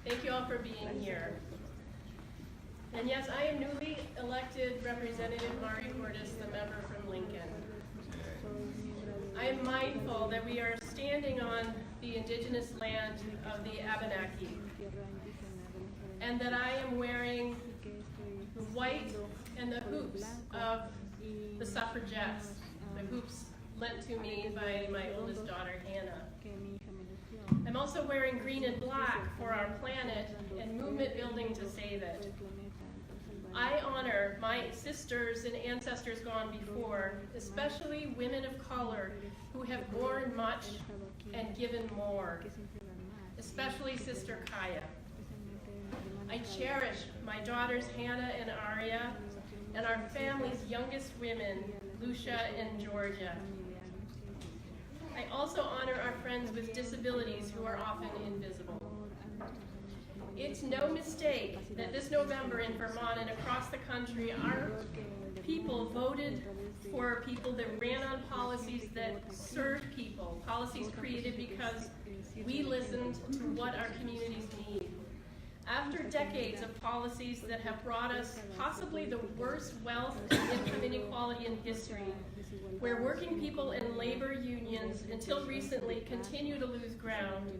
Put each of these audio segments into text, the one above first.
Thank you all for being here. And yes, I am newly elected Representative Mari Cordes, the member from Lincoln. I am mindful that we are standing on the indigenous land of the Abenaki, and that I am wearing the white and the hoops of the suffragettes, the hoops lent to me by my oldest daughter, Hannah. I'm also wearing green and black for our planet and movement building to save it. I honor my sisters and ancestors gone before, especially women of color who have borne much and given more, especially Sister Kaya. I cherish my daughters Hannah and Aria, and our family's youngest women, Lucia and Georgia. I also honor our friends with disabilities who are often invisible. It's no mistake that this November in Vermont and across the country, our people voted for people that ran on policies that served people, policies created because we listened to what our communities need. After decades of policies that have brought us possibly the worst wealth and income inequality in history, where working people and labor unions until recently continue to lose ground,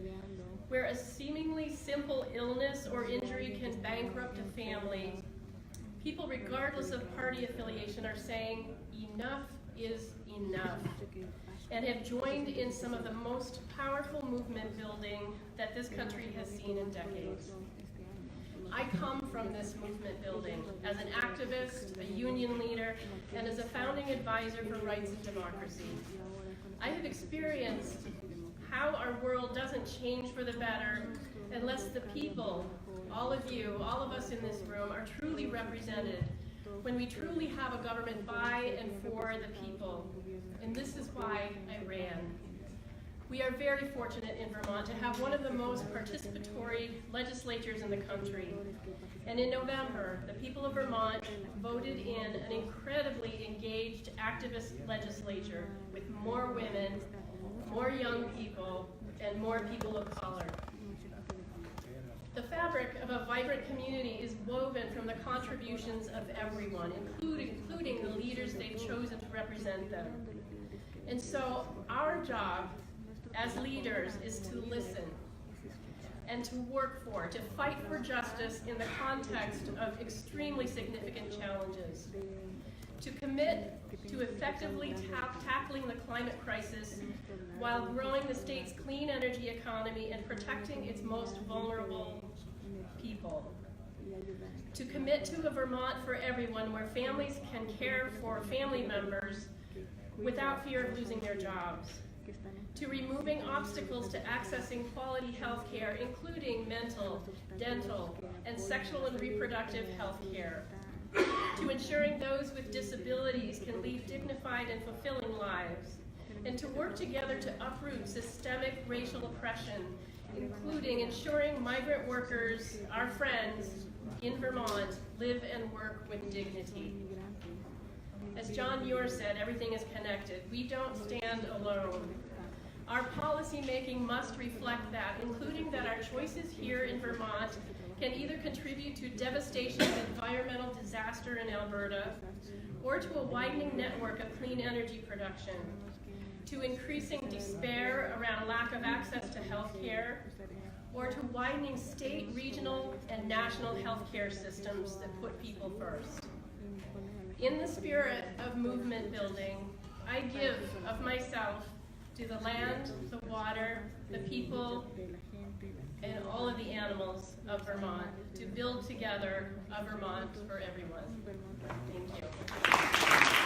where a seemingly simple illness or injury can bankrupt a family, people regardless of party affiliation are saying enough is enough, and have joined in some of the most powerful movement building that this country has seen in decades. I come from this movement building as an activist, a union leader, and as a founding advisor for rights and democracy. I have experienced how our world doesn't change for the better unless the people, all of you, all of us in this room, are truly represented, when we truly have a government by and for the people. And this is why I ran. We are very fortunate in Vermont to have one of the most participatory legislatures in the country. And in November, the people of Vermont voted in an incredibly engaged activist legislature with more women, more young people, and more people of color. The fabric of a vibrant community is woven from the contributions of everyone, including the leaders they've chosen to represent them. And so our job as leaders is to listen and to work for, to fight for justice in the context of extremely significant challenges, to commit to effectively tackling the climate crisis while growing the state's clean energy economy and protecting its most vulnerable people, to commit to a Vermont for everyone where families can care for family members without fear of losing their jobs, to removing obstacles to accessing quality health care, including mental, dental, and sexual and reproductive health care, to ensuring those with disabilities can lead dignified and fulfilling lives, and to work together to uproot systemic racial oppression, including ensuring migrant workers, our friends in Vermont, live and work with dignity. As John Muir said, everything is connected. We don't stand alone. Our policy making must reflect that, including that our choices here in Vermont can either contribute to devastation of environmental disaster in Alberta, or to a widening network of clean energy production, to increasing despair around lack of access to health care, or to widening state, regional, and national health care systems that put people first. In the spirit of movement building, I give of myself to the land, the water, the people, and all of the animals of Vermont to build together a Vermont for everyone. Thank you.